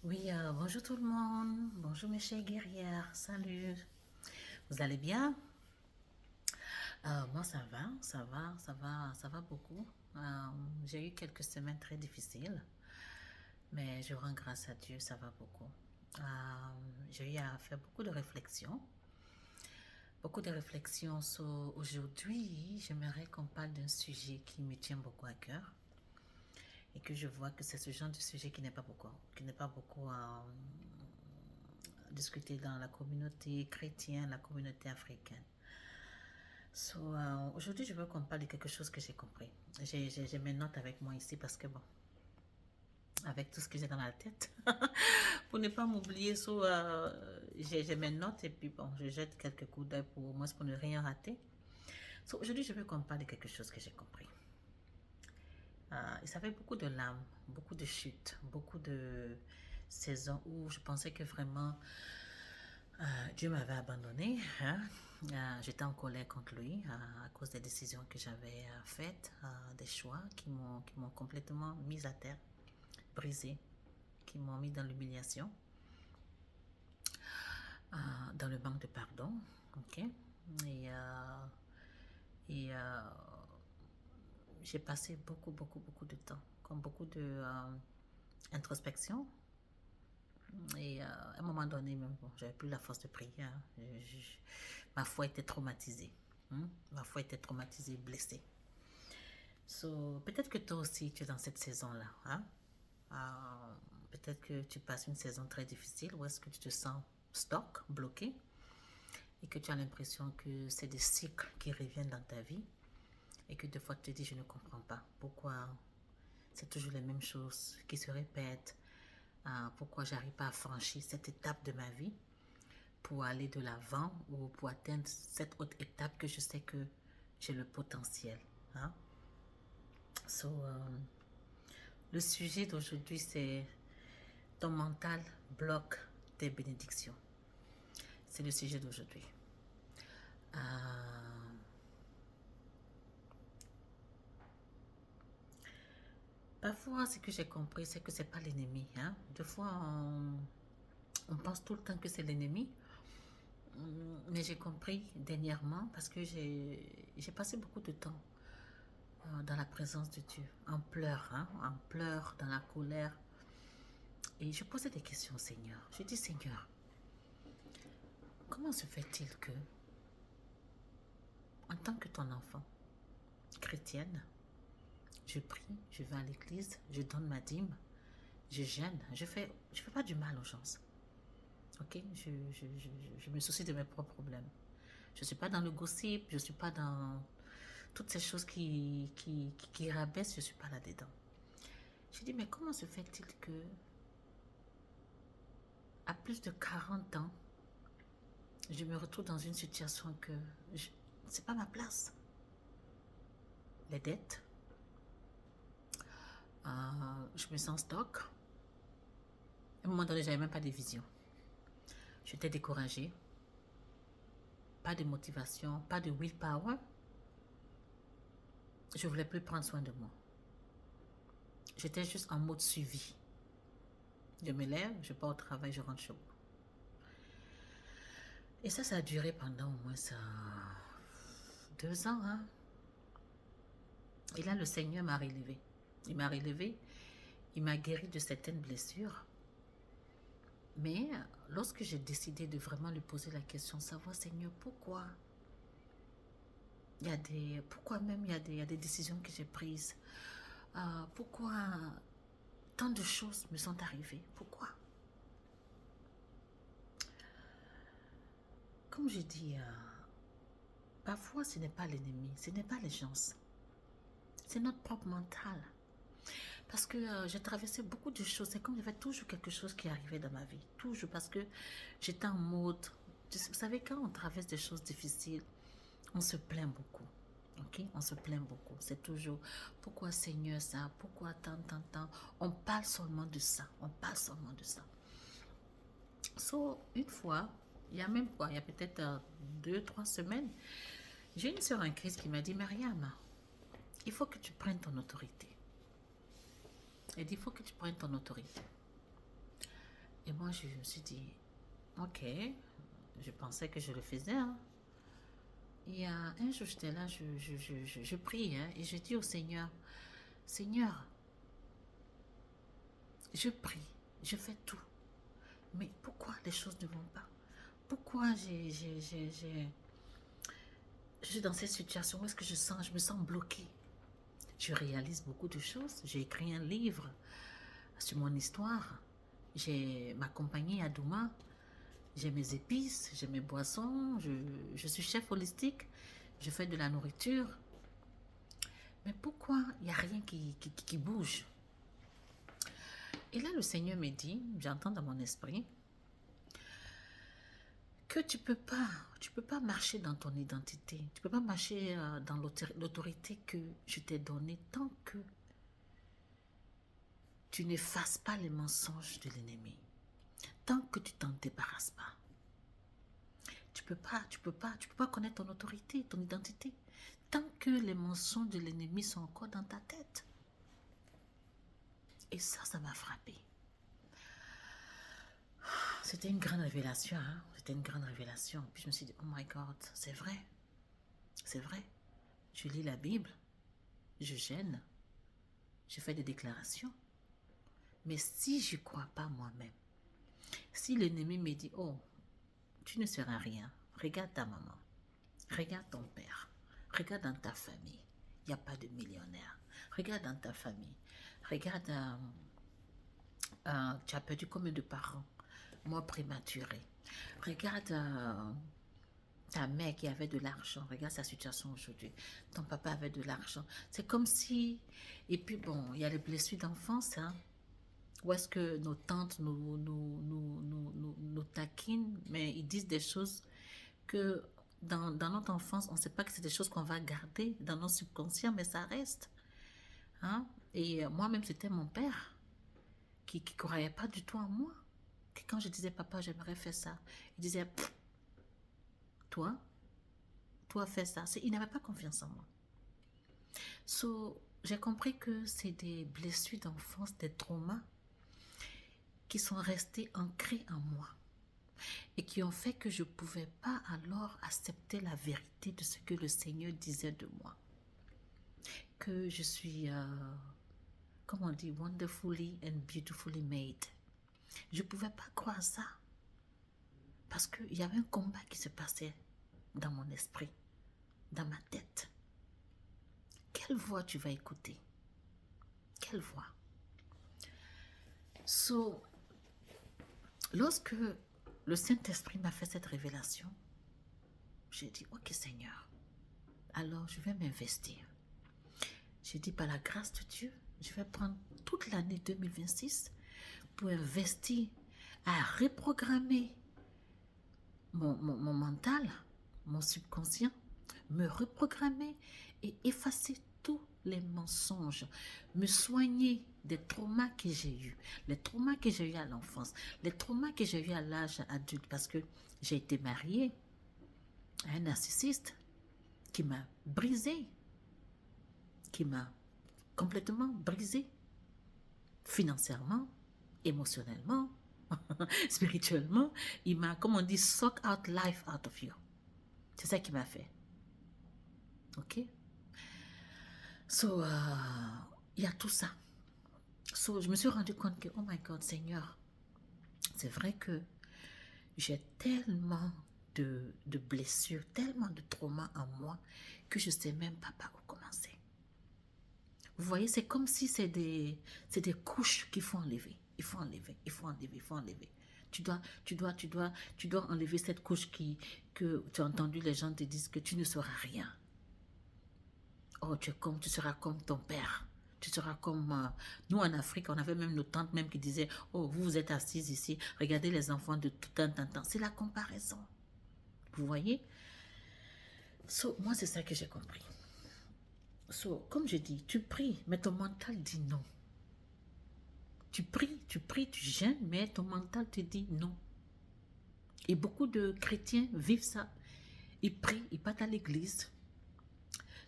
Oui, bonjour tout le monde. Bonjour mes chers guerrières. Salut. Vous allez bien? Moi, ça va beaucoup. J'ai eu quelques semaines très difficiles, mais je rends grâce à Dieu, ça va beaucoup. Euh, j'ai eu à faire beaucoup de réflexions sur aujourd'hui. J'aimerais qu'on parle d'un sujet qui me tient beaucoup à cœur et que je vois que c'est ce genre de sujet qui n'est pas beaucoup discuté dans la communauté chrétienne, la communauté africaine. Aujourd'hui, je veux qu'on parle de quelque chose que j'ai compris. J'ai mes notes avec moi ici parce que, bon, avec tout ce que j'ai dans la tête, pour ne pas m'oublier, j'ai mes notes et puis, bon, je jette quelques coups d'œil pour moi, pour ne rien rater. Aujourd'hui, je veux qu'on parle de quelque chose que j'ai compris. Il ça fait beaucoup de larmes, beaucoup de chutes, beaucoup de saisons où je pensais que vraiment Dieu m'avait abandonné. Hein. J'étais en colère contre lui à cause des décisions que j'avais faites, des choix qui m'ont complètement mise à terre, brisée, qui m'ont mis dans l'humiliation, dans le manque de pardon. Ok. Et, euh, et j'ai passé beaucoup de temps, comme beaucoup de introspection. Et à un moment donné, même, bon, j'avais plus la force de prier. Hein. Ma foi était traumatisée. Hein. Ma foi était traumatisée, blessée. Peut-être que toi aussi, tu es dans cette saison-là. Hein? Euh, Peut-être que tu passes une saison très difficile ou est-ce que tu te sens stock, bloqué et que tu as l'impression que c'est des cycles qui reviennent dans ta vie et que des fois tu te dis je ne comprends pas pourquoi c'est toujours les mêmes choses qui se répètent, pourquoi j'arrive pas à franchir cette étape de ma vie pour aller de l'avant ou pour atteindre cette autre étape que je sais que j'ai le potentiel. Hein? So, le sujet d'aujourd'hui, c'est ton mental bloque tes bénédictions. C'est le sujet d'aujourd'hui. Euh, Parfois, ce que j'ai compris, c'est que c'est pas l'ennemi. Hein? Des fois, on pense tout le temps que c'est l'ennemi. Mais j'ai compris dernièrement parce que j'ai passé beaucoup de temps dans la présence de Dieu, en pleurs, dans la colère. Et je posais des questions au Seigneur. Je dis, Seigneur, comment se fait-il que, en tant que ton enfant, chrétienne, je prie, je vais à l'église, je donne ma dîme, je gêne, je fais pas du mal aux gens. Ok, je me soucie de mes propres problèmes. Je ne suis pas dans le gossip, je ne suis pas dans toutes ces choses qui rabaissent, je ne suis pas là-dedans. Je dis, mais comment se fait-il que, à plus de 40 ans, je me retrouve dans une situation que c'est pas ma place. Les dettes, je me sens stock. À un moment donné, j'avais même pas de vision. J'étais découragée, pas de motivation, pas de willpower. Je voulais plus prendre soin de moi. J'étais juste en mode suivi. Je me lève, je pars au travail, je rentre chez moi. Et ça a duré pendant au moins 2 ans. Hein. Et là, le Seigneur m'a relevé. Il m'a relevé, il m'a guéri de certaines blessures. Mais lorsque j'ai décidé de vraiment lui poser la question, savoir, Seigneur, pourquoi pourquoi même il y a des décisions que j'ai prises, pourquoi tant de choses me sont arrivées, pourquoi? Comme je dis, parfois ce n'est pas l'ennemi, ce n'est pas les gens, c'est notre propre mental. Parce que j'ai traversé beaucoup de choses. C'est comme il y avait toujours quelque chose qui arrivait dans ma vie. Toujours parce que j'étais en mode. Vous savez, quand on traverse des choses difficiles, on se plaint beaucoup. Ok? On se plaint beaucoup. C'est toujours pourquoi Seigneur ça? Pourquoi tant? On parle seulement de ça. On parle seulement de ça. Une fois, il y a même quoi? Il y a peut-être 2, 3 semaines, j'ai une soeur en crise qui m'a dit Mariam, il faut que tu prennes ton autorité. Elle dit il faut que tu prennes ton autorité. Et moi, je me suis dit, ok, je pensais que je le faisais. Hein. Et un jour, j'étais là, je prie hein, et je dis au Seigneur, Seigneur, je prie, je fais tout. Mais pourquoi les choses ne vont pas? Pourquoi je suis dans cette situation où est-ce que je me sens bloquée? Je réalise beaucoup de choses. J'ai écrit un livre sur mon histoire. J'ai ma compagnie à Douma. J'ai mes épices, j'ai mes boissons. Je suis chef holistique. Je fais de la nourriture. Mais pourquoi il n'y a rien qui bouge? Et là, le Seigneur me dit, j'entends dans mon esprit, que tu peux pas marcher dans ton identité. Tu peux pas marcher dans l'autorité que je t'ai donnée tant que tu n'effaces pas les mensonges de l'ennemi. Tant que tu t'en débarrasses pas. Tu peux pas connaître ton autorité, ton identité. Tant que les mensonges de l'ennemi sont encore dans ta tête. Et ça m'a frappé. C'était une grande révélation, hein? C'était une grande révélation. Puis je me suis dit, oh my God, c'est vrai. C'est vrai. Je lis la Bible, je gêne, je fais des déclarations. Mais si je ne crois pas moi-même, si l'ennemi me dit, oh, tu ne seras rien, regarde ta maman, regarde ton père, regarde dans ta famille, il n'y a pas de millionnaire, regarde dans ta famille, regarde, tu as perdu combien de parents, mort prématuré, regarde ta mère qui avait de l'argent, regarde sa situation aujourd'hui, ton papa avait de l'argent, c'est comme si, et puis bon, il y a les blessures d'enfance, hein, où est-ce que nos tantes nous taquinent, mais ils disent des choses que dans notre enfance, on ne sait pas que c'est des choses qu'on va garder dans nos subconscients, mais ça reste. Hein? Et moi-même, c'était mon père qui ne croyait pas du tout en moi. Que quand je disais, papa, j'aimerais faire ça, il disait, toi fais ça. Il n'avait pas confiance en moi. So, j'ai compris que c'est des blessures d'enfance, des traumas qui sont restés ancrés en moi et qui ont fait que je ne pouvais pas alors accepter la vérité de ce que le Seigneur disait de moi. Que je suis, comme on dit, wonderfully and beautifully made. Je ne pouvais pas croire ça parce qu'il y avait un combat qui se passait dans mon esprit, dans ma tête. Quelle voix tu vas écouter? Quelle voix? So, lorsque le Saint-Esprit m'a fait cette révélation, j'ai dit, ok Seigneur, alors je vais m'investir. J'ai dit, par la grâce de Dieu, je vais prendre toute l'année 2026 pour investir à reprogrammer mon mental, mon subconscient, me reprogrammer et effacer tous les mensonges, me soigner des traumas que j'ai eus, les traumas que j'ai eus à l'enfance, les traumas que j'ai eus à l'âge adulte, parce que j'ai été mariée à un narcissiste qui m'a brisée, qui m'a complètement brisée, financièrement, émotionnellement, spirituellement. Il m'a, comme on dit, suck out life out of you. C'est ça qu'il m'a fait. Ok? So, il y a tout ça. So, je me suis rendu compte que, oh my God, Seigneur, c'est vrai que j'ai tellement de blessures, tellement de traumas en moi que je ne sais même pas par où commencer. Vous voyez, c'est comme si c'est des couches qu'il faut enlever. Il faut enlever, il faut enlever, il faut enlever. Tu dois enlever cette couche que tu as entendu les gens te disent que tu ne seras rien. Oh, tu seras comme ton père. Tu seras comme... nous, en Afrique, on avait même nos tantes même qui disaient, oh, vous êtes assises ici, regardez les enfants de tout un temps. C'est la comparaison. Vous voyez? So, moi, c'est ça que j'ai compris. So, comme je dis, tu pries, mais ton mental dit non. Tu pries, tu gênes, mais ton mental te dit non. Et beaucoup de chrétiens vivent ça. Ils prient, ils partent à l'église.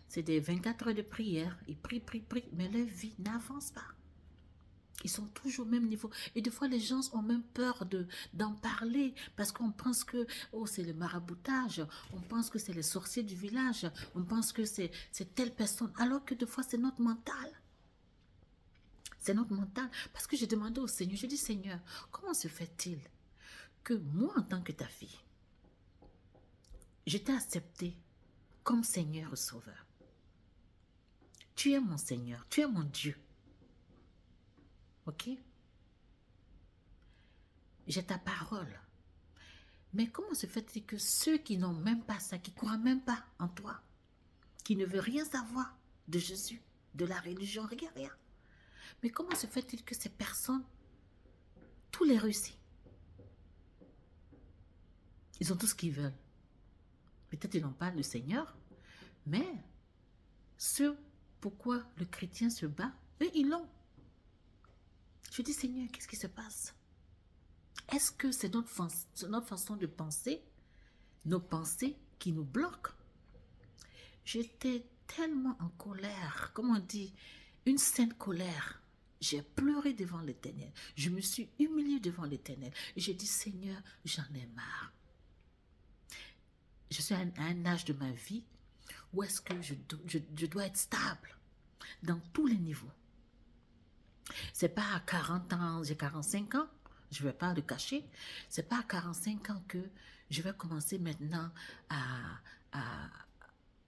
C'est des 24 heures de prière. Ils prient, mais leur vie n'avance pas. Ils sont toujours au même niveau. Et des fois, les gens ont même peur d'en parler parce qu'on pense que oh, c'est le maraboutage, on pense que c'est les sorciers du village, on pense que c'est telle personne, alors que des fois, c'est notre mental. C'est notre mental. Parce que j'ai demandé au Seigneur, je dis Seigneur, comment se fait-il que moi, en tant que ta fille, je t'ai accepté comme Seigneur et Sauveur. Tu es mon Seigneur, tu es mon Dieu. Ok? J'ai ta parole. Mais comment se fait-il que ceux qui n'ont même pas ça, qui ne croient même pas en toi, qui ne veulent rien savoir de Jésus, de la religion, rien, rien. Mais comment se fait-il que ces personnes, tous les réussis, ils ont tout ce qu'ils veulent. Peut-être ils n'ont pas le Seigneur, mais ce pourquoi le chrétien se bat, eux, ils l'ont. Je dis, Seigneur, qu'est-ce qui se passe? Est-ce que c'est notre façon de penser, nos pensées qui nous bloquent? J'étais tellement en colère, comme on dit, une sainte colère. J'ai pleuré devant l'Éternel. Je me suis humiliée devant l'Éternel. Et j'ai dit, Seigneur, j'en ai marre. Je suis à un âge de ma vie où est-ce que je dois être stable dans tous les niveaux. C'est pas à 40 ans, j'ai 45 ans, je ne vais pas le cacher. C'est pas à 45 ans que je vais commencer maintenant à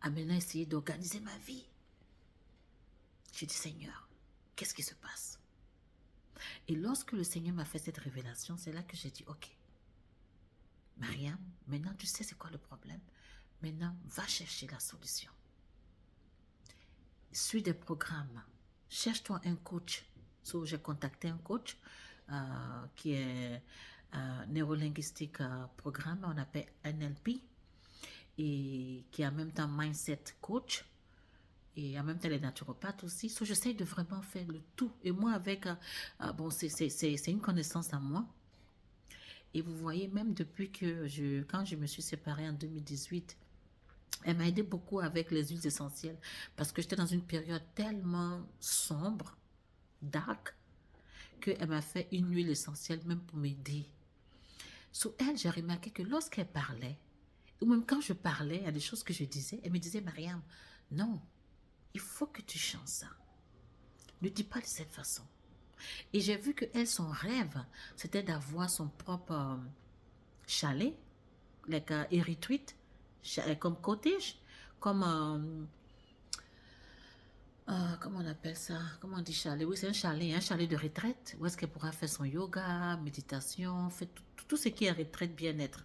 maintenant essayer d'organiser ma vie. J'ai dit, Seigneur, qu'est-ce qui se passe? Et lorsque le Seigneur m'a fait cette révélation, c'est là que j'ai dit, ok, Mariam, maintenant tu sais c'est quoi le problème. Maintenant, va chercher la solution. Suis des programmes. Cherche-toi un coach. So, j'ai contacté un coach qui est neurolinguistique programme, on appelle NLP, et qui est en même temps mindset coach. Et en même temps, les naturopathes aussi. So, j'essaie de vraiment faire le tout. Et moi, avec, bon, c'est une connaissance à moi. Et vous voyez, même depuis que quand je me suis séparée en 2018, elle m'a aidé beaucoup avec les huiles essentielles. Parce que j'étais dans une période tellement sombre, dark, qu'elle m'a fait une huile essentielle même pour m'aider. Sur elle, j'ai remarqué que lorsqu'elle parlait, ou même quand je parlais, il y a des choses que je disais, elle me disait, Mariam, non, il faut que tu changes ça. Ne dis pas de cette façon. Et j'ai vu que elle, son rêve, c'était d'avoir son propre chalet, like a retreat, comme cottage, comme comment on appelle ça? Comment on dit chalet? Oui, c'est un chalet de retraite, où est-ce qu'elle pourra faire son yoga, méditation, faire tout ce qui est retraite, bien-être.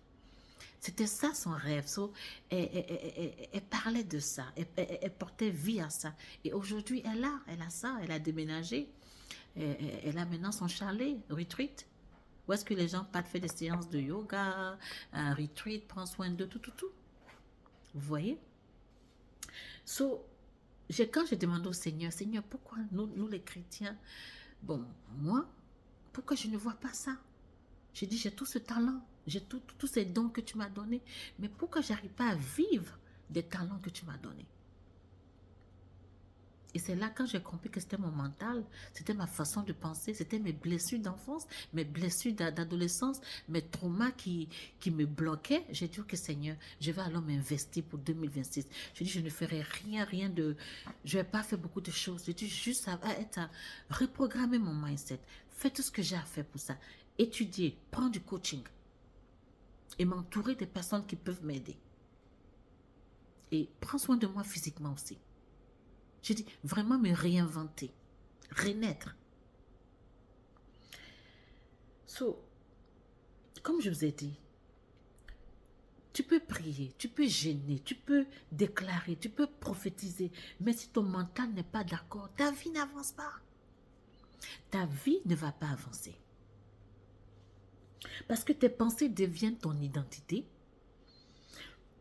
C'était ça son rêve. So, elle parlait de ça, elle portait vie à ça. Et aujourd'hui, elle a ça, elle a déménagé. Elle a maintenant son chalet, retreat. Où est-ce que les gens partent faire des séances de yoga, un retreat, prend soin de tout. Vous voyez? So, quand j'ai demandé au Seigneur, Seigneur, pourquoi nous les chrétiens, bon, moi, pourquoi je ne vois pas ça? J'ai dit, j'ai tout ce talent, j'ai tous ces dons que tu m'as donnés, mais pourquoi j'arrive pas à vivre des talents que tu m'as donnés? Et c'est là quand j'ai compris que c'était mon mental, c'était ma façon de penser, c'était mes blessures d'enfance, mes blessures d'adolescence, mes traumas qui me bloquaient. J'ai dit, ok Seigneur, je vais alors m'investir pour 2026. Je dis, je ne ferai rien de... Je ne vais pas faire beaucoup de choses. Je dis juste à reprogrammer mon mindset. Fais tout ce que j'ai à faire pour ça. Étudier, prendre du coaching et m'entourer des personnes qui peuvent m'aider. Et prends soin de moi physiquement aussi. J'ai dit, vraiment me réinventer, renaître. So, comme je vous ai dit, tu peux prier, tu peux gêner, tu peux déclarer, tu peux prophétiser, mais si ton mental n'est pas d'accord, ta vie n'avance pas. Ta vie ne va pas avancer. Parce que tes pensées deviennent ton identité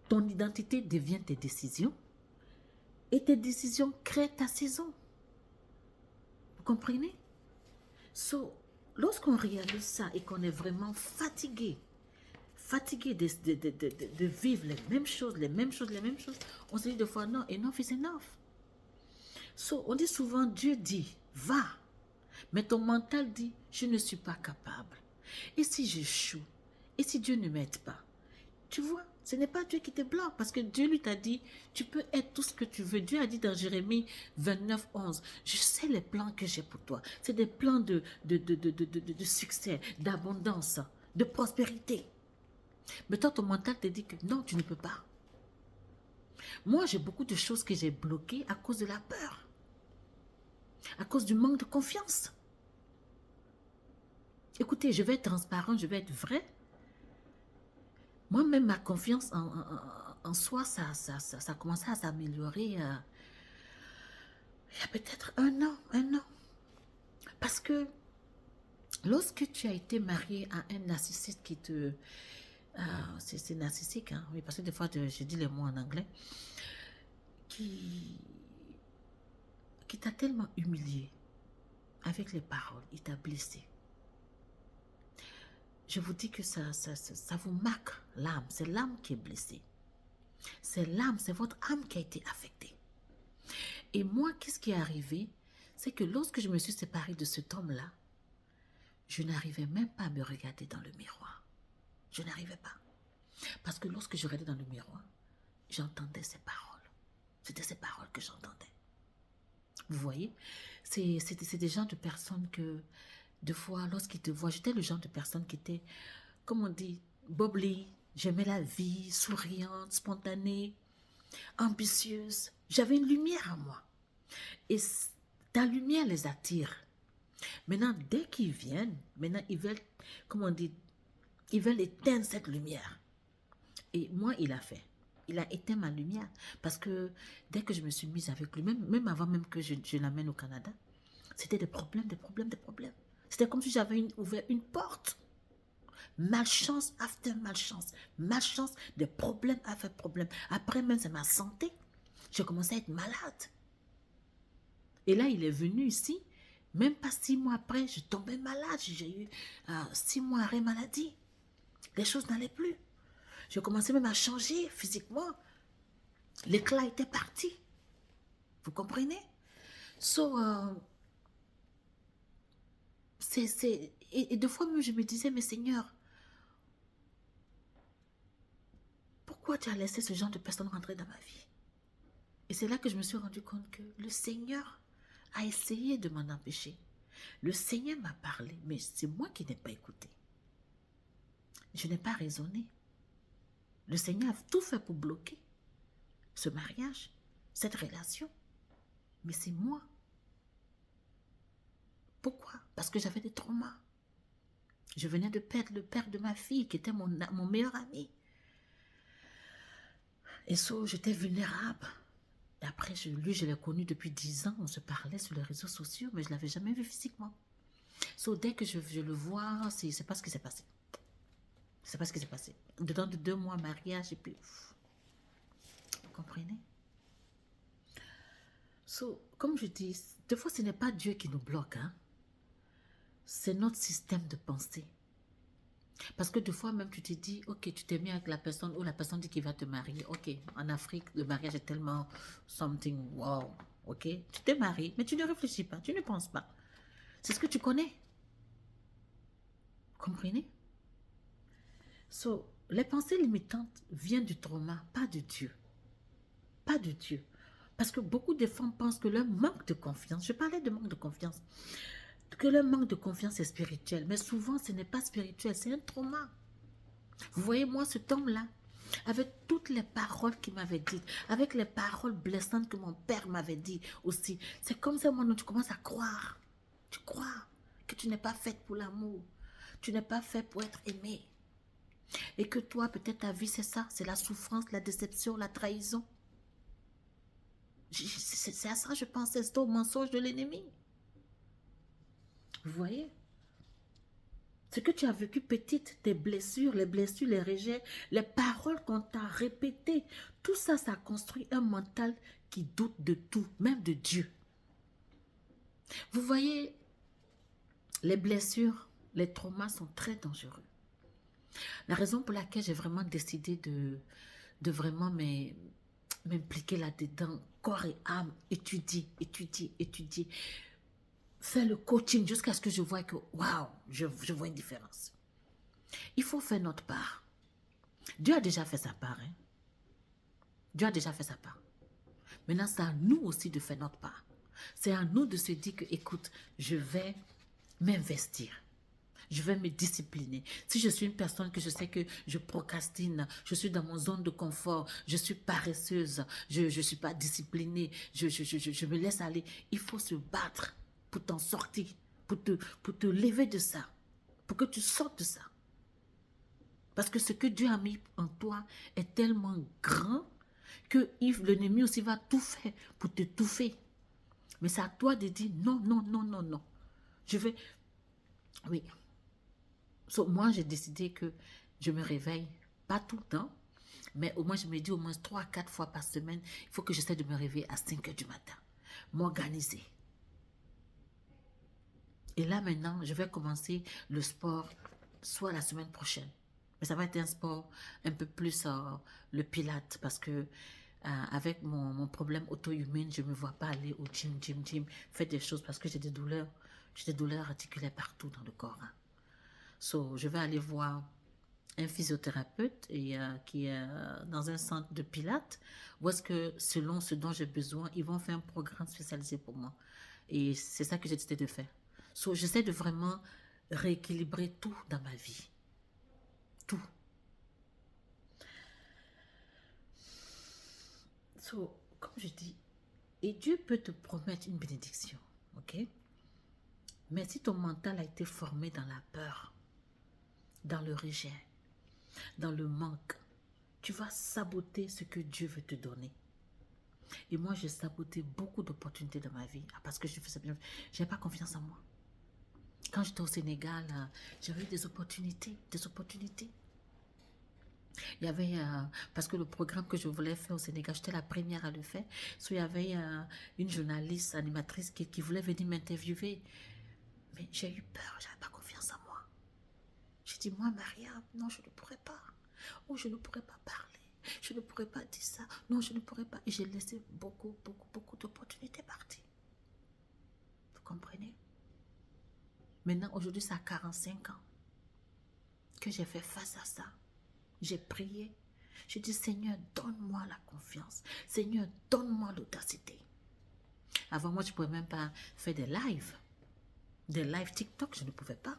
devient tes décisions, et tes décisions créent ta saison. Vous comprenez? So, lorsqu'on réalise ça et qu'on est vraiment fatigué de vivre les mêmes choses, on se dit des fois, non, enough is enough. So, on dit souvent, Dieu dit, va. Mais ton mental dit, je ne suis pas capable. Et si j'échoue? Et si Dieu ne m'aide pas? Tu vois, ce n'est pas Dieu qui te bloque parce que Dieu lui t'a dit, tu peux être tout ce que tu veux. Dieu a dit dans Jérémie 29, 11, je sais les plans que j'ai pour toi. C'est des plans de succès, d'abondance, de prospérité. Mais toi, ton mental te dit que non, tu ne peux pas. Moi, j'ai beaucoup de choses que j'ai bloquées à cause de la peur, à cause du manque de confiance. Écoutez, je vais être transparente, je vais être vraie. Moi-même, ma confiance en soi, ça a commencé à s'améliorer il y a peut-être un an. Parce que lorsque tu as été marié à un narcissiste qui te... c'est narcissique, hein? Oui, parce que des fois, je dis les mots en anglais, qui t'a tellement humilié avec les paroles, il t'a blessé. Je vous dis que ça vous marque l'âme, c'est l'âme qui est blessée. C'est l'âme, c'est votre âme qui a été affectée. Et moi, qu'est-ce qui est arrivé? C'est que lorsque je me suis séparée de cet homme-là, je n'arrivais même pas à me regarder dans le miroir. Je n'arrivais pas. Parce que lorsque je regardais dans le miroir, j'entendais ces paroles. C'était ces paroles que j'entendais. Vous voyez? C'est des genres de personnes que, deux fois, lorsqu'ils te voient, j'étais le genre de personne qui était, comme on dit, bubbly. J'aimais la vie, souriante, spontanée, ambitieuse. J'avais une lumière en moi. Et ta lumière les attire. Maintenant, dès qu'ils viennent, maintenant, ils veulent, comment on dit, ils veulent éteindre cette lumière. Et moi, il a fait. Il a éteint ma lumière. Parce que dès que je me suis mise avec lui, même avant même que je l'amène au Canada, c'était des problèmes, des problèmes, des problèmes. C'était comme si j'avais ouvert une porte. Malchance after malchance. Malchance, des problèmes after problèmes. Après même, c'est ma santé. J'ai commencé à être malade. Et là, il est venu ici. Même pas 6 mois après, je tombais malade. J'ai eu 6 mois arrêt maladie. Les choses n'allaient plus. Je commençais même à changer physiquement. L'éclat était parti. Vous comprenez? Et deux fois même, je me disais, mais Seigneur, pourquoi tu as laissé ce genre de personnes rentrer dans ma vie? Et c'est là que je me suis rendu compte que le Seigneur a essayé de m'en empêcher. Le Seigneur m'a parlé, mais c'est moi qui n'ai pas écouté. Je n'ai pas raisonné. Le Seigneur a tout fait pour bloquer ce mariage, cette relation. Mais c'est moi. Pourquoi? Parce que j'avais des traumas. Je venais de perdre le père de ma fille, qui était mon meilleur ami. Et j'étais vulnérable. Et après, lui, je l'ai connu depuis 10 ans. On se parlait sur les réseaux sociaux, mais je ne l'avais jamais vu physiquement. Dès que je le vois, c'est pas ce qui s'est passé. C'est pas ce qui s'est passé. Dedans de 2 mois, mariage, et puis... Vous comprenez? Comme je dis, des fois, ce n'est pas Dieu qui nous bloque. Hein? C'est notre système de pensée. Parce que des fois, même, tu te dis, ok, tu t'es mis avec la personne, ou la personne dit qu'il va te marier. Ok, en Afrique, le mariage est tellement something, wow, ok. Tu te maries, mais tu ne réfléchis pas, tu ne penses pas. C'est ce que tu connais. Vous comprenez? Les pensées limitantes viennent du trauma, pas de Dieu. Pas de Dieu. Parce que beaucoup de femmes pensent que leur manque de confiance, je parlais de manque de confiance, que leur manque de confiance est spirituel. Mais souvent, ce n'est pas spirituel, c'est un trauma. Vous voyez, moi, cet homme-là, avec toutes les paroles qu'il m'avait dites, avec les paroles blessantes que mon père m'avait dit aussi, c'est comme ça, maintenant, tu commences à croire. Tu crois que tu n'es pas faite pour l'amour. Tu n'es pas fait pour être aimé. Et que toi, peut-être ta vie, c'est ça. C'est la souffrance, la déception, la trahison. C'est à ça que je pensais. C'est au mensonge de l'ennemi. Vous voyez? Ce que tu as vécu petite, tes blessures, les rejets, les paroles qu'on t'a répétées, tout ça, ça construit un mental qui doute de tout, même de Dieu. Vous voyez, les blessures, les traumas sont très dangereux. La raison pour laquelle j'ai vraiment décidé de vraiment m'impliquer là-dedans, corps et âme, étudier. faire le coaching jusqu'à ce que je vois que, waouh, je vois une différence. Il faut faire notre part. Dieu a déjà fait sa part. Hein? Dieu a déjà fait sa part. Maintenant, c'est à nous aussi de faire notre part. C'est à nous de se dire que, écoute, je vais m'investir. Je vais me discipliner. Si je suis une personne que je sais que je procrastine, je suis dans mon zone de confort, je suis paresseuse, je ne suis pas disciplinée, je me laisse aller. Il faut se battre pour t'en sortir, pour te lever de ça, pour que tu sortes de ça. Parce que ce que Dieu a mis en toi est tellement grand que l'ennemi aussi va tout faire pour te touffer. Mais c'est à toi de dire non, non, non, non, non. Je vais... Oui. So, moi, j'ai décidé que je me réveille, pas tout le temps, mais au moins, je me dis au moins 3 à 4 fois par semaine, il faut que j'essaie de me réveiller à 5 heures du matin, m'organiser. Et là, maintenant, je vais commencer le sport, soit la semaine prochaine. Mais ça va être un sport un peu plus le pilate, parce que avec mon problème auto-immune, je ne me vois pas aller au gym, faire des choses parce que j'ai des douleurs articulaires partout dans le corps. Hein. So, je vais aller voir un physiothérapeute qui est dans un centre de pilates, où est-ce que selon ce dont j'ai besoin, ils vont faire un programme spécialisé pour moi. Et c'est ça que j'ai décidé de faire. So, j'essaie de vraiment rééquilibrer tout dans ma vie. Tout. So, comme je dis, et Dieu peut te promettre une bénédiction, ok? Mais si ton mental a été formé dans la peur, dans le rejet, dans le manque, tu vas saboter ce que Dieu veut te donner. Et moi, j'ai saboté beaucoup d'opportunités dans ma vie parce que je faisais bien. Je n'avais pas confiance en moi. Quand j'étais au Sénégal, j'avais eu des opportunités, Il y avait, parce que le programme que je voulais faire au Sénégal, j'étais la première à le faire. So, il y avait une journaliste, animatrice qui voulait venir m'interviewer. Mais j'ai eu peur, je n'avais pas confiance en moi. J'ai dit, moi, Maria, non, je ne pourrais pas. Oh, je ne pourrais pas parler. Je ne pourrais pas dire ça. Non, je ne pourrais pas. Et j'ai laissé beaucoup d'opportunités partir. Vous comprenez? Maintenant, aujourd'hui, ça a 45 ans que j'ai fait face à ça. J'ai prié. J'ai dit, Seigneur, donne-moi la confiance. Seigneur, donne-moi l'audacité. Avant, moi, je ne pouvais même pas faire des lives. Des lives TikTok, je ne pouvais pas.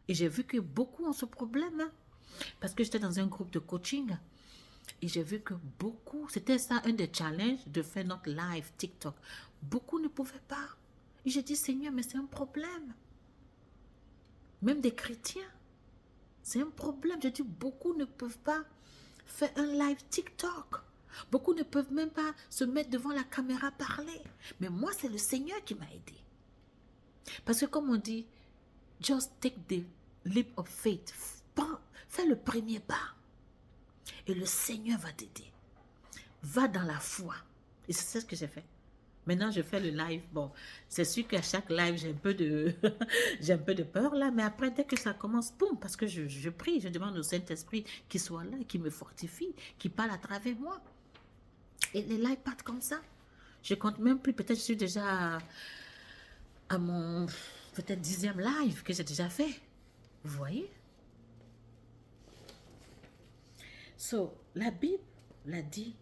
Et j'ai vu que beaucoup ont ce problème. Hein, parce que j'étais dans un groupe de coaching. Et j'ai vu que beaucoup, c'était ça un des challenges de faire notre live TikTok. Beaucoup ne pouvaient pas. Et j'ai dit, Seigneur, mais c'est un problème. Même des chrétiens, c'est un problème. J'ai dit, beaucoup ne peuvent pas faire un live TikTok. Beaucoup ne peuvent même pas se mettre devant la caméra parler. Mais moi, c'est le Seigneur qui m'a aidé. Parce que comme on dit, just take the leap of faith. Fais le premier pas. Et le Seigneur va t'aider. Va dans la foi. Et c'est ce que j'ai fait. Maintenant, je fais le live. Bon, c'est sûr qu'à chaque live, j'ai un peu de, j'ai un peu de peur là. Mais après, dès que ça commence, boum, parce que je prie, je demande au Saint-Esprit qu'il soit là, qu'il me fortifie, qu'il parle à travers moi. Et les lives partent comme ça. Je compte même plus. Peut-être je suis déjà à mon peut-être 10e live que j'ai déjà fait. Vous voyez? So, la Bible l'a dit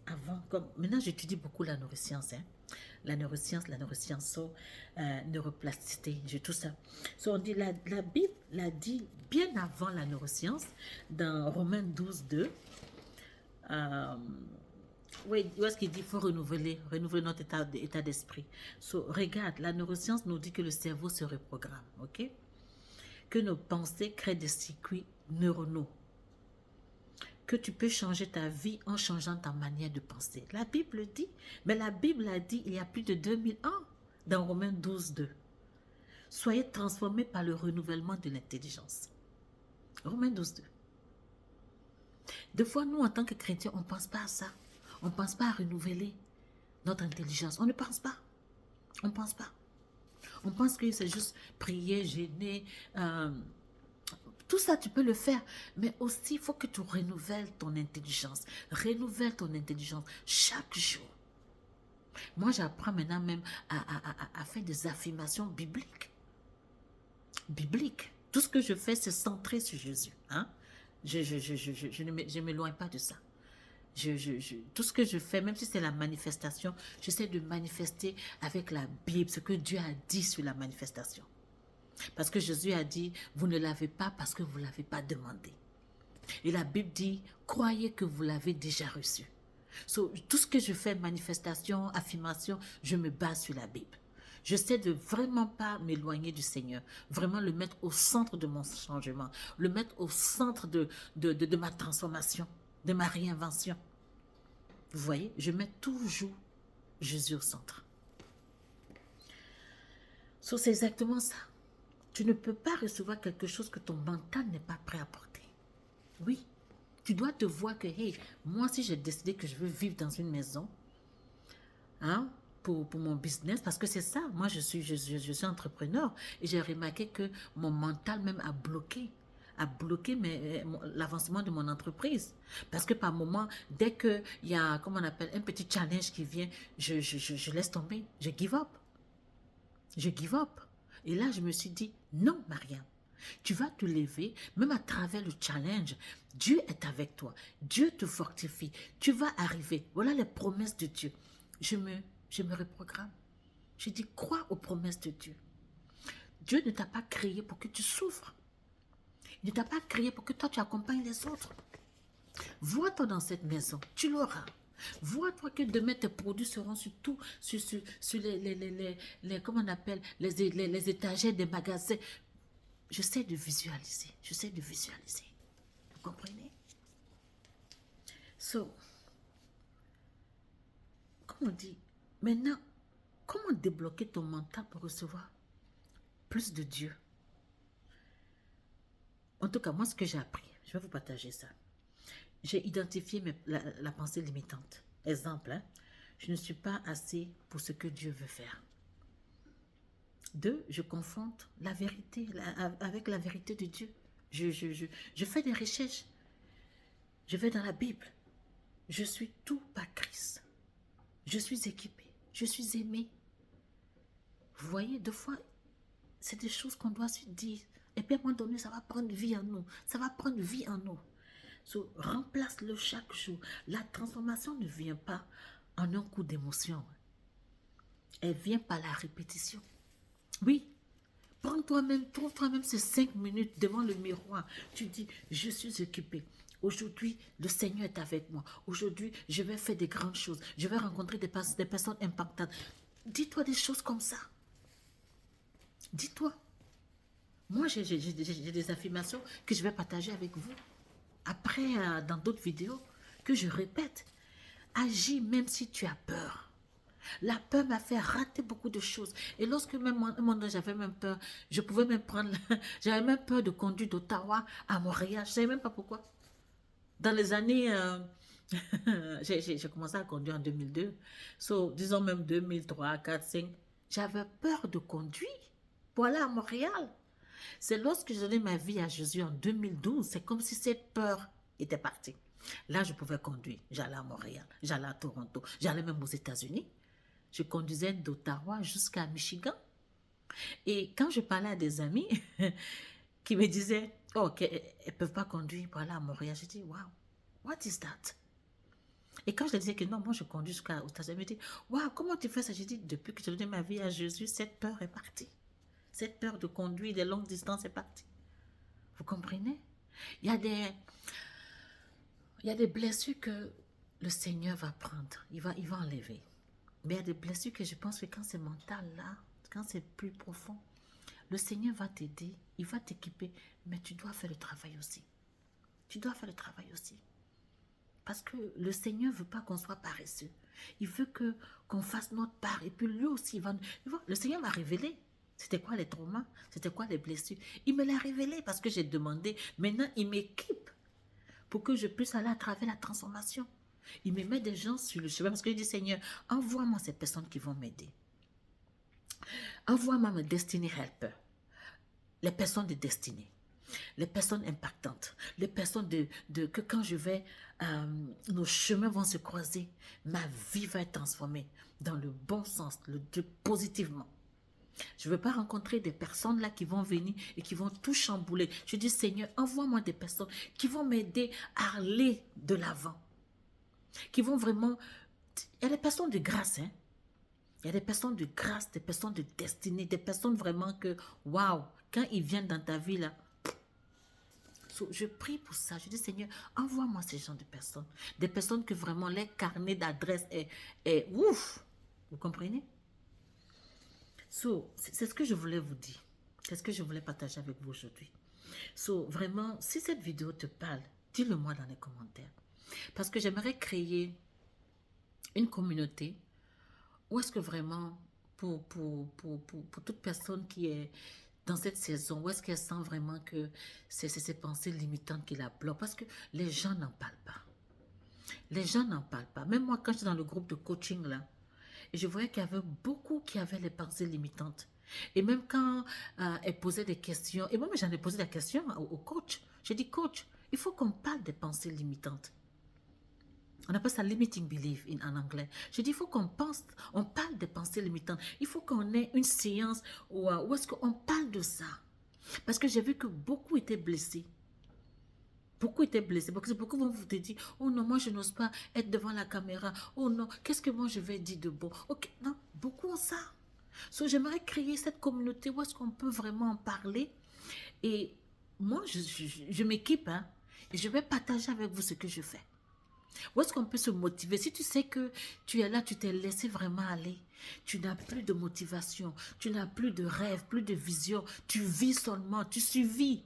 avant. Comme, maintenant, j'étudie beaucoup la neuroscience. Hein. La neuroscience, so, neuroplasticité, j'ai tout ça. So, on dit, la Bible l'a dit bien avant la neuroscience, dans Romains 12, 2. Oui, où est-ce qu'il dit qu'il faut renouveler notre état d'esprit. So, regarde, la neuroscience nous dit que le cerveau se reprogramme, ok? Que nos pensées créent des circuits neuronaux. Que tu peux changer ta vie en changeant ta manière de penser. La Bible dit, mais la Bible a dit il y a plus de 2000 ans, dans Romains 12, 2. Soyez transformés par le renouvellement de l'intelligence. Romains 12, 2. Des fois, nous, en tant que chrétiens, on ne pense pas à ça. On ne pense pas à renouveler notre intelligence. On ne pense pas. On ne pense pas. On pense que c'est juste prier, gêner. Tout ça, tu peux le faire. Mais aussi, il faut que tu renouvelles ton intelligence. Renouvelle ton intelligence chaque jour. Moi, j'apprends maintenant même à faire des affirmations bibliques. Bibliques. Tout ce que je fais, c'est centré sur Jésus. Hein? Je ne m'éloigne pas de ça. Tout ce que je fais, même si c'est la manifestation, j'essaie de manifester avec la Bible, ce que Dieu a dit sur la manifestation. Parce que Jésus a dit, vous ne l'avez pas parce que vous ne l'avez pas demandé. Et la Bible dit, croyez que vous l'avez déjà reçu. Tout ce que je fais, manifestation, affirmation, je me base sur la Bible. J'essaie de vraiment pas m'éloigner du Seigneur, vraiment le mettre au centre de mon changement, le mettre au centre de ma transformation, de ma réinvention. Vous voyez, je mets toujours Jésus au centre. C'est exactement ça. Tu ne peux pas recevoir quelque chose que ton mental n'est pas prêt à porter. Oui, tu dois te voir que, hey, moi si j'ai décidé que je veux vivre dans une maison, hein, pour mon business, parce que c'est ça, moi je suis entrepreneur et j'ai remarqué que mon mental même a bloqué l'avancement de mon entreprise. Parce que par moment, dès qu'il y a, comment on appelle, un petit challenge qui vient, je laisse tomber, je give up. Je give up. Et là, je me suis dit, non, Mariam, tu vas te lever, même à travers le challenge. Dieu est avec toi. Dieu te fortifie. Tu vas arriver. Voilà les promesses de Dieu. Je me reprogramme. Je dis, crois aux promesses de Dieu. Dieu ne t'a pas créé pour que tu souffres. Il ne t'a pas créé pour que toi, tu accompagnes les autres. Vois-toi dans cette maison. Tu l'auras. Vois-toi que demain, tes produits seront sur tout, sur comment on appelle, les étagères des magasins. J'essaie de visualiser. J'essaie de visualiser. Vous comprenez? Comme on dit, maintenant, comment débloquer ton mental pour recevoir plus de Dieu? En tout cas, moi, ce que j'ai appris, je vais vous partager ça. J'ai identifié la pensée limitante. Exemple, hein, je ne suis pas assez pour ce que Dieu veut faire. 2, je confronte la vérité avec la vérité de Dieu. Je fais des recherches. Je vais dans la Bible. Je suis tout par Christ. Je suis équipé. Je suis aimé. Vous voyez, deux fois, c'est des choses qu'on doit se dire. Et puis à un moment donné, ça va prendre vie en nous. Ça va prendre vie en nous. Remplace-le chaque jour. La transformation ne vient pas en un coup d'émotion. Elle vient par la répétition. Oui. Trouve toi-même ces 5 minutes devant le miroir. Tu dis, je suis occupé. Aujourd'hui, le Seigneur est avec moi. Aujourd'hui, je vais faire des grandes choses. Je vais rencontrer des personnes impactantes. Dis-toi des choses comme ça. Dis-toi. Moi, j'ai des affirmations que je vais partager avec vous. Après, dans d'autres vidéos, que je répète. Agis même si tu as peur. La peur m'a fait rater beaucoup de choses. Et lorsque même moi j'avais même peur, je pouvais même prendre... J'avais même peur de conduire d'Ottawa à Montréal. Je ne savais même pas pourquoi. Dans les années... j'ai commencé à conduire en 2002. Disons même 2003, 4, 5. J'avais peur de conduire pour aller à Montréal. C'est lorsque j'ai donné ma vie à Jésus en 2012, c'est comme si cette peur était partie. Là, je pouvais conduire. J'allais à Montréal, j'allais à Toronto, j'allais même aux États-Unis. Je conduisais d'Ottawa jusqu'à Michigan. Et quand je parlais à des amis qui me disaient, oh, qu'elles ne peuvent pas conduire pour aller à Montréal, je dis, wow, what is that? Et quand je disais que non, moi je conduis jusqu'aux États-Unis, elle me dit, wow, comment tu fais ça? Je dis, depuis que j'ai donné ma vie à Jésus, cette peur est partie. Cette peur de conduire des longues distances est partie. Vous comprenez? Il y a des blessures que le Seigneur va prendre, il va enlever. Mais il y a des blessures que je pense que quand c'est mental là, quand c'est plus profond, le Seigneur va t'aider, il va t'équiper, mais tu dois faire le travail aussi. Tu dois faire le travail aussi. Parce que le Seigneur ne veut pas qu'on soit paresseux. Il veut qu'on fasse notre part. Et puis lui aussi, le Seigneur m'a révélé. C'était quoi les traumas? C'était quoi les blessures? Il me l'a révélé parce que j'ai demandé. Maintenant, il m'équipe pour que je puisse aller à travers la transformation. Il me met des gens sur le chemin parce que je dis, Seigneur, envoie-moi ces personnes qui vont m'aider. Envoie-moi mes destiny helpers. Les personnes de destinée. les personnes impactantes, les personnes que quand je vais, nos chemins vont se croiser, ma vie va être transformée dans le bon sens, positivement. Je ne veux pas rencontrer des personnes là qui vont venir et qui vont tout chambouler. Je dis, Seigneur, envoie-moi des personnes qui vont m'aider à aller de l'avant, qui vont vraiment... Il y a des personnes de grâce, hein. Il y a des personnes de grâce, des personnes de destinée, des personnes vraiment que, waouh, quand ils viennent dans ta vie là, je prie pour ça. Je dis, Seigneur, envoie-moi ces gens de personnes. Des personnes que vraiment les carnets d'adresse est ouf. Vous comprenez? C'est ce que je voulais vous dire. C'est ce que je voulais partager avec vous aujourd'hui. Vraiment, si cette vidéo te parle, dis-le moi dans les commentaires. Parce que j'aimerais créer une communauté où est-ce que vraiment, pour toute personne qui est dans cette saison, où est-ce qu'elle sent vraiment que c'est ces pensées limitantes qui la bloquent? Parce que les gens n'en parlent pas. Les gens n'en parlent pas. Même moi, quand j'étais dans le groupe de coaching, là, et je voyais qu'il y avait beaucoup qui avaient les pensées limitantes. Et même quand elle posait des questions, et moi j'en ai posé la question au coach. J'ai dit, coach, il faut qu'on parle des pensées limitantes. On appelle ça limiting belief en anglais. Je dis, il faut qu'on parle des pensées limitantes. Il faut qu'on ait une séance où est-ce qu'on parle de ça. Parce que j'ai vu que beaucoup étaient blessés. Beaucoup étaient blessés. Parce que beaucoup vont vous dire, oh non, moi je n'ose pas être devant la caméra. Oh non, qu'est-ce que moi je vais dire de bon? Ok, non, beaucoup ont ça. J'aimerais créer cette communauté où est-ce qu'on peut vraiment en parler. Et moi, je m'équipe, hein, et je vais partager avec vous ce que je fais. Où est-ce qu'on peut se motiver? Si tu sais que tu es là, tu t'es laissé vraiment aller. Tu n'as plus de motivation, tu n'as plus de rêve, plus de vision. Tu vis seulement, tu survis.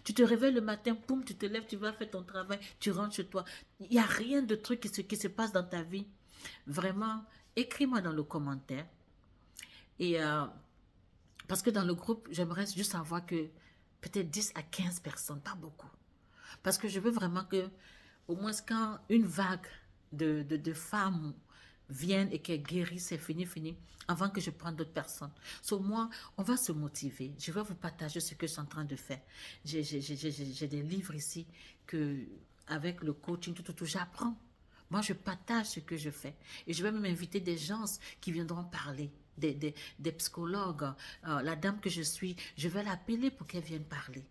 Tu te réveilles le matin, poum, tu te lèves, tu vas faire ton travail, tu rentres chez toi. Il n'y a rien de truc qui se passe dans ta vie. Vraiment, écris-moi dans le commentaire. Et parce que dans le groupe, j'aimerais juste savoir que peut-être 10 à 15 personnes, pas beaucoup. Parce que je veux vraiment que, au moins quand une vague de femmes viennent et qu'elles guérissent, c'est fini, fini, avant que je prenne d'autres personnes. Moi, on va se motiver. Je vais vous partager ce que je suis en train de faire. J'ai des livres ici que, avec le coaching, tout, j'apprends. Moi, je partage ce que je fais. Et je vais même inviter des gens qui viendront parler, des psychologues. La dame que je suis, je vais l'appeler pour qu'elle vienne parler.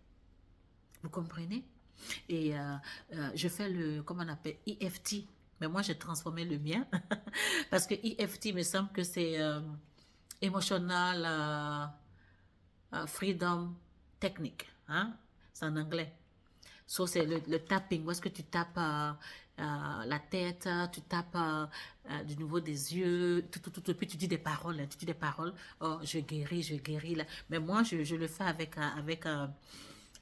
Vous comprenez? Et je fais comment on appelle, EFT. Mais moi, j'ai transformé le mien. Parce que EFT, me semble que c'est Emotional Freedom Technique. Hein? C'est en anglais. C'est le tapping, où est-ce que tu tapes la tête, tu tapes du niveau des yeux, et puis tu dis des paroles, hein, tu dis des paroles, oh, je guéris, là. Mais moi, je le fais avec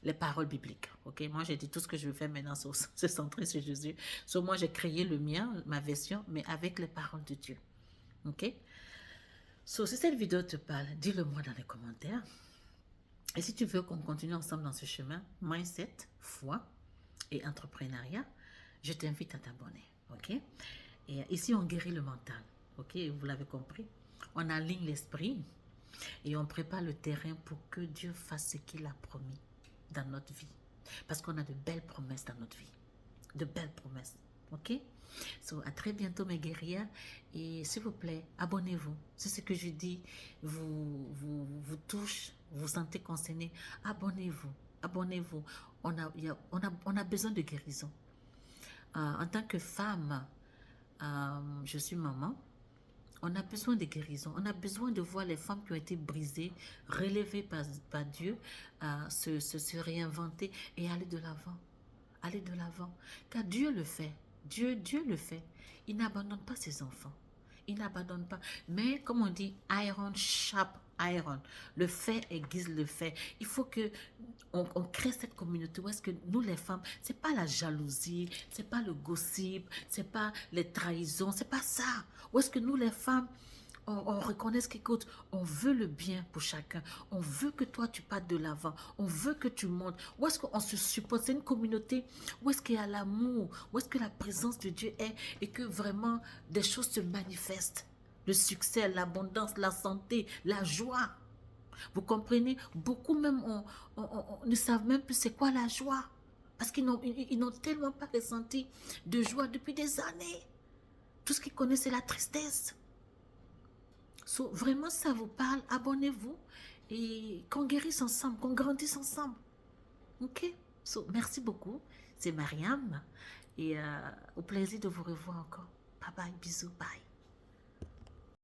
les paroles bibliques, ok? Moi, j'ai dit tout ce que je veux faire maintenant, c'est centré sur Jésus. Moi, j'ai créé le mien, ma version, mais avec les paroles de Dieu, ok? Si cette vidéo te parle, dis-le moi dans les commentaires. Et si tu veux qu'on continue ensemble dans ce chemin, mindset, foi et entrepreneuriat, je t'invite à t'abonner, ok? Et ici, on guérit le mental, ok? Vous l'avez compris? On aligne l'esprit et on prépare le terrain pour que Dieu fasse ce qu'il a promis dans notre vie. Parce qu'on a de belles promesses dans notre vie. De belles promesses, ok? À très bientôt mes guerrières. Et s'il vous plaît, abonnez-vous. C'est ce que je dis, vous touche, vous sentez concerné. Abonnez-vous, abonnez-vous. On a besoin de guérison. En tant que femme, je suis maman. On a besoin de guérison. On a besoin de voir les femmes qui ont été brisées, relevées par Dieu, se réinventer et aller de l'avant. Aller de l'avant. Car Dieu le fait. Dieu le fait. Il n'abandonne pas ses enfants. Il n'abandonne pas. Mais comme on dit, iron sharp iron. Le fait aiguise le fait. Il faut que on crée cette communauté où est-ce que nous les femmes, c'est pas la jalousie, c'est pas le gossip, c'est pas les trahisons, c'est pas ça. Où est-ce que nous les femmes, on reconnaît ce qu'écoute, on veut le bien pour chacun, on veut que toi tu partes de l'avant, on veut que tu montes, où est-ce qu'on se supporte, c'est une communauté, où est-ce qu'il y a l'amour, où est-ce que la présence de Dieu est et que vraiment des choses se manifestent, le succès, l'abondance, la santé, la joie. Vous comprenez? Beaucoup même ne savent même plus c'est quoi la joie. Parce qu'ils n'ont tellement pas ressenti de joie depuis des années. Tout ce qu'ils connaissent, c'est la tristesse. So, vraiment, ça vous parle, abonnez-vous et qu'on guérisse ensemble, qu'on grandisse ensemble. Ok? So, merci beaucoup. C'est Mariam et au plaisir de vous revoir encore. Bye bye, bisous, bye.